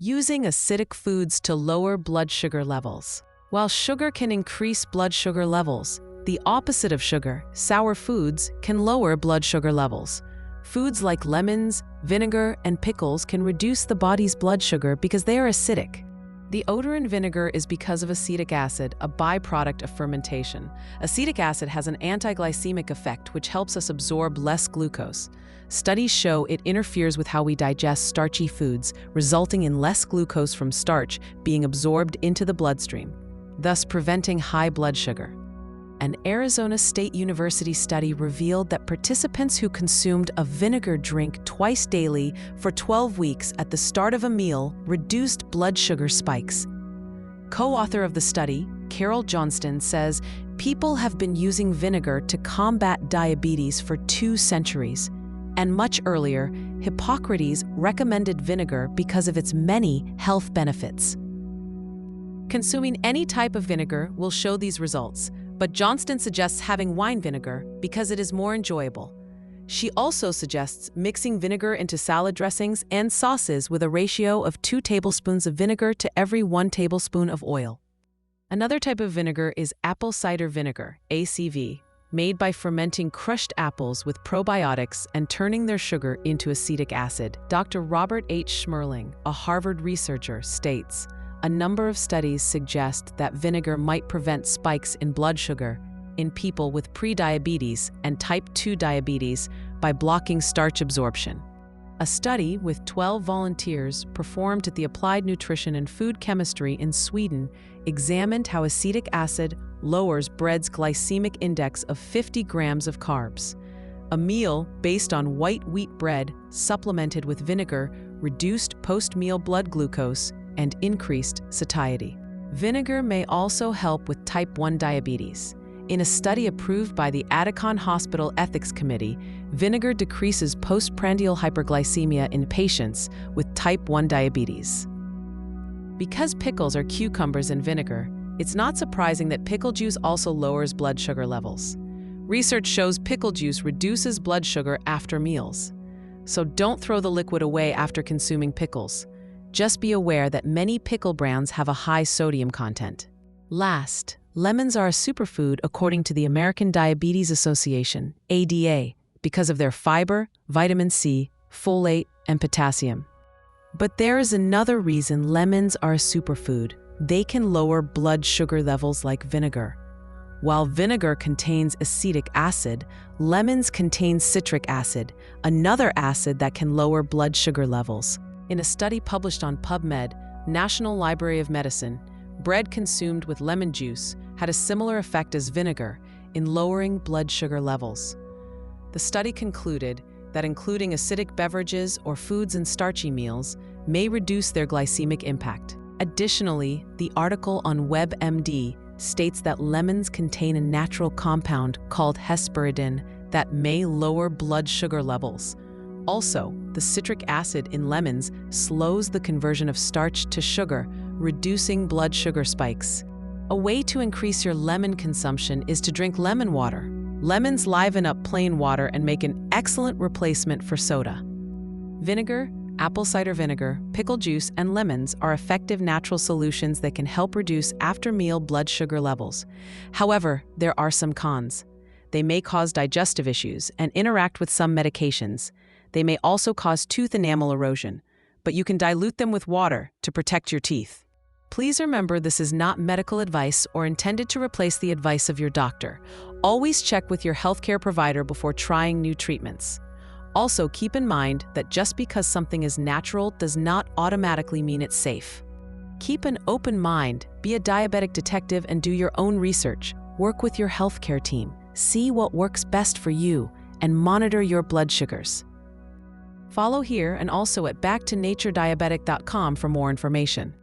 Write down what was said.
Using acidic foods to lower blood sugar levels. While sugar can increase blood sugar levels, the opposite of sugar, sour foods, can lower blood sugar levels. Foods like lemons, vinegar, and pickles can reduce the body's blood sugar because they are acidic. The odor in vinegar is because of acetic acid, a byproduct of fermentation. Acetic acid has an anti-glycemic effect which helps us absorb less glucose. Studies show it interferes with how we digest starchy foods, resulting in less glucose from starch being absorbed into the bloodstream, thus preventing high blood sugar. An Arizona State University study revealed that participants who consumed a vinegar drink twice daily for 12 weeks at the start of a meal reduced blood sugar spikes. Co-author of the study, Carol Johnston, says people have been using vinegar to combat diabetes for 2 centuries, and much earlier, Hippocrates recommended vinegar because of its many health benefits. Consuming any type of vinegar will show these results, but Johnston suggests having wine vinegar because it is more enjoyable. She also suggests mixing vinegar into salad dressings and sauces with a ratio of 2 tablespoons of vinegar to every 1 tablespoon of oil. Another type of vinegar is apple cider vinegar, ACV, made by fermenting crushed apples with probiotics and turning their sugar into acetic acid. Dr. Robert H. Schmerling, a Harvard researcher, states, "A number of studies suggest that vinegar might prevent spikes in blood sugar in people with prediabetes and type 2 diabetes by blocking starch absorption." A study with 12 volunteers performed at the Applied Nutrition and Food Chemistry in Sweden examined how acetic acid lowers bread's glycemic index of 50 grams of carbs. A meal based on white wheat bread supplemented with vinegar reduced post-meal blood glucose and increased satiety. Vinegar may also help with type 1 diabetes. In a study approved by the Addicon Hospital Ethics Committee, vinegar decreases postprandial hyperglycemia in patients with type 1 diabetes. Because pickles are cucumbers and vinegar, it's not surprising that pickle juice also lowers blood sugar levels. Research shows pickle juice reduces blood sugar after meals. So don't throw the liquid away after consuming pickles. Just be aware that many pickle brands have a high sodium content. Last, lemons are a superfood according to the American Diabetes Association, ADA, because of their fiber, vitamin C, folate, and potassium. But there is another reason lemons are a superfood. They can lower blood sugar levels like vinegar. While vinegar contains acetic acid, lemons contain citric acid, another acid that can lower blood sugar levels. In a study published on PubMed, National Library of Medicine, bread consumed with lemon juice had a similar effect as vinegar in lowering blood sugar levels. The study concluded that including acidic beverages or foods in starchy meals may reduce their glycemic impact. Additionally, the article on WebMD states that lemons contain a natural compound called hesperidin that may lower blood sugar levels. Also, the citric acid in lemons slows the conversion of starch to sugar, reducing blood sugar spikes. A way to increase your lemon consumption is to drink lemon water. Lemons liven up plain water and make an excellent replacement for soda. Vinegar, apple cider vinegar, pickle juice, and lemons are effective natural solutions that can help reduce after-meal blood sugar levels. However, there are some cons. They may cause digestive issues and interact with some medications. They may also cause tooth enamel erosion, but you can dilute them with water to protect your teeth. Please remember this is not medical advice or intended to replace the advice of your doctor. Always check with your healthcare provider before trying new treatments. Also, keep in mind that just because something is natural does not automatically mean it's safe. Keep an open mind, be a diabetic detective, and do your own research. Work with your healthcare team. See what works best for you and monitor your blood sugars. Follow here and also at backtonatureddiabetic.com for more information.